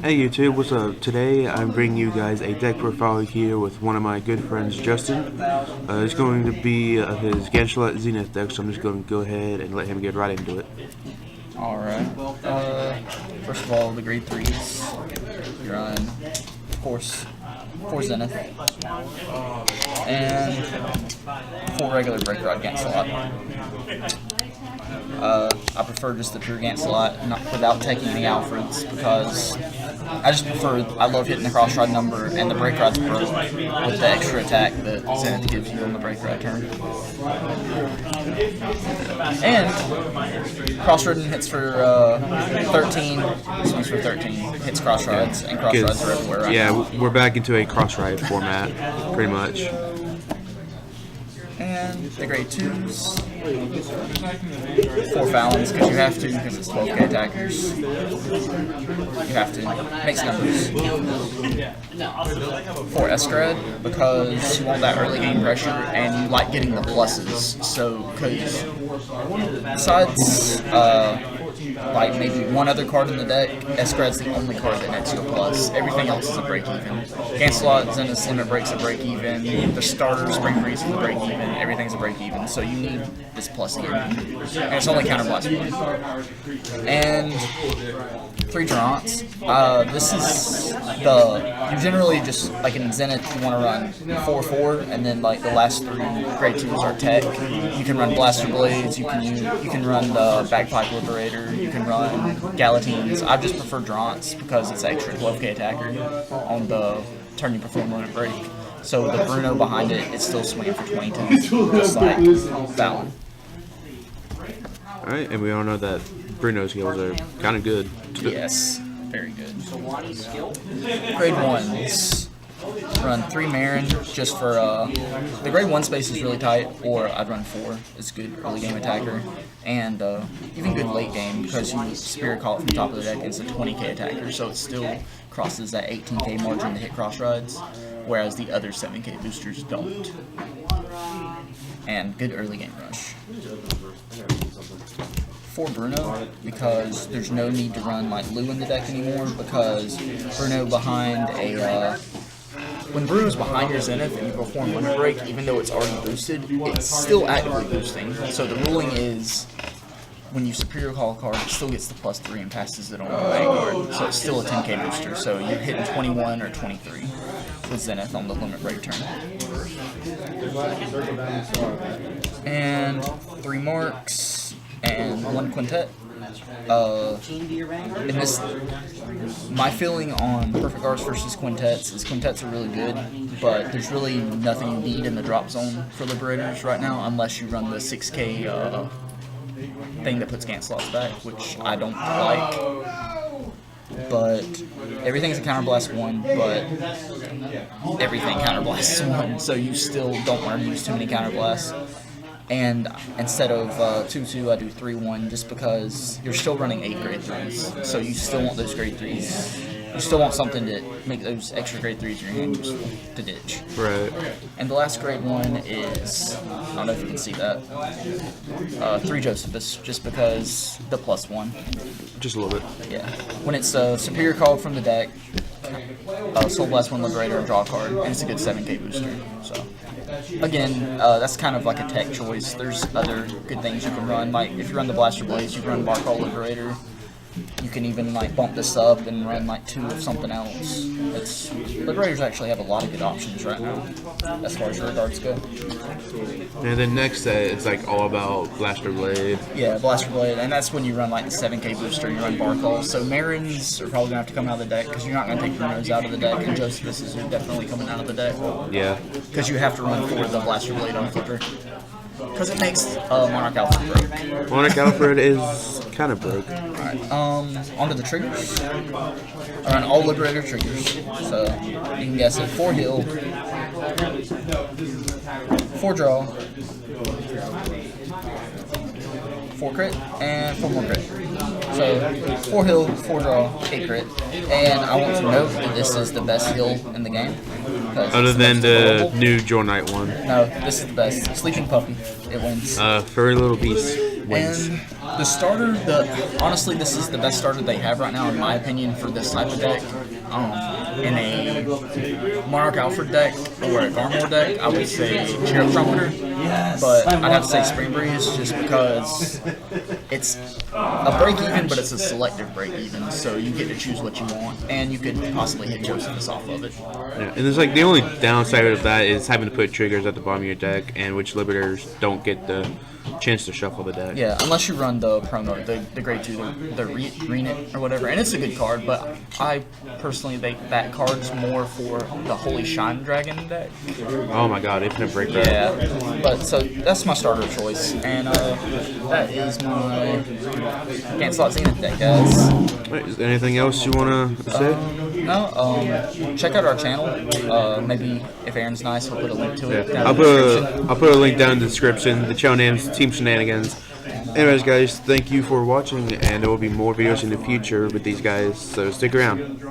Hey YouTube, what's up? Today I'm bringing you guys a deck profile here with one of my good friends, Justin. It's going to be his Gancelot Zenith deck, so I'm just going to go ahead and let him get right into it. Alright. First of all, the grade 3s. You're on, of course, 4 Zenith. And 4 regular Break Rod Gancelot. I prefer just the pure Gancelot without taking any Alfreds because I love hitting the cross rod number, and the break rod's broke with the extra attack that Zenith gives you on the break rod turn. And cross rod hits for 13, swings for 13, hits cross rods, and cross rods are everywhere right now. We're back into a cross ride format, pretty much. And the grade 2s, 4 Fallons, because you have to, because it's 12k attackers. You have to. Makes numbers. 4 Escred, because you want that early game pressure, and you like getting the pluses. So, because besides, like maybe one other card in the deck, Escred's the only card that nets you a plus. Everything else is a break even. Gancelot, Zenith's Limit Break's a break even. The starter, Spring Breeze is a break even. Everything's a break even. So you need this plus here. And it's only counterblast 1. And 3 Durants. This is you generally just, like in Zenith, you want to run 4/4, and then like the last 3 grade 2s are tech. You can run Blaster Blades, you can run the Bagpipe Liberator, you can run Gallatines. I just prefer Durants because it's extra 12k attacker on the turn you perform limit break. So the Bruno behind it is still swinging for 22, just like Fallon. Alright, and we all know that Bruno's skills are kind of good. Yes, very good. Grade 1s. Run 3 Marin just for, the grade 1 space is really tight, or I'd run 4. It's good early game attacker, and even good late game because you Spirit Call it from the top of the deck and it's a 20k attacker, so it still crosses that 18k margin to hit cross rods, whereas the other 7k boosters don't. And good early game rush. 4 Bruno, because there's no need to run like Lou in the deck anymore, because Bruno behind a when Bruno's behind your Zenith and you perform Limit Break, even though it's already boosted, it's still actively boosting. So the ruling is, when you Superior Call a card, it still gets the +3 and passes it on to the Vanguard. So it's still a 10k booster. So you're hitting 21 or 23 with Zenith on the Limit Break turn. And 3 Marks and 1 Quintet. In this, my feeling on Perfect Guards versus Quintets is Quintets are really good, but there's really nothing you need in the drop zone for Liberators right now unless you run the 6k thing that puts Gancelots back, which I don't like. But everything's a counterblast 1, but everything counterblasts 1, so you still don't want to use too many counterblasts. And instead of 2/2, I do 3/1 just because you're still running 8 grade 3s. So you still want those grade 3s. You still want something to make those extra grade 3s in your hand useful to ditch. Right. And the last grade 1 is, I don't know if you can see that, 3 Josephus, just because the +1. Just a little bit. Yeah. When it's Superior called from the deck, Soul Blast 1 Liberator and draw a card, and it's a good 7k booster. So again, that's kind of like a tech choice. There's other good things you can run. Like if you run the Blaster Blades, you can run Barcall Liberator. You can even like bump this up and run like 2 of something else. Liberators actually have a lot of good options right now as far as rear guards go. And then next it's like all about Blaster Blade. Yeah, Blaster Blade, and that's when you run like the 7k booster, you run Barcall. So Marins are probably going to have to come out of the deck because you're not going to take Brunos out of the deck, and Josephus are definitely coming out of the deck. Yeah. Because you have to run for the Blaster Blade on Flipper. Because it makes Monarch Alfred broke. Monarch Alfred is kind of broke. Alright, onto the triggers. I run all Liberator triggers. So, you can guess it. 4 heal, 4 draw, 4 crit, and 4 more crit. So, 4 heal, 4 draw, 8 crit. And I want to note that this is the best heal in the game. Other than the new Jewel Knight one. No, this is the best. Sleeping Puppy. It wins. Furry Little Beast wins. And The starter, honestly, this is the best starter they have right now, in my opinion, for this type of deck. In a Monarch Alfred deck or a Garmor deck, I would say Cherub Trumpeter. But I'd have to say Spring Breeze just because it's a break-even, but it's a selective break-even, so you get to choose what you want, and you could possibly hit Josephus off of it. Yeah, and it's like the only downside of that is having to put triggers at the bottom of your deck, and which Liberators don't get the chance to shuffle the deck. Yeah, unless you run the promo, the grade 2, the Renit or whatever, and it's a good card, but I personally think that card's more for the Holy Shine Dragon deck. Oh my god, Infinite Breaker. Yeah, but so that's my starter choice, and that is my Gancelot Zenith deck, guys. Right, is there anything else you want to say? No, check out our channel. Maybe if Aaron's nice, he'll put a link to it. Yeah. I'll put a link down in the description. The channel name's Team Shenanigans. Anyways, guys, thank you for watching, and there will be more videos in the future with these guys, so stick around.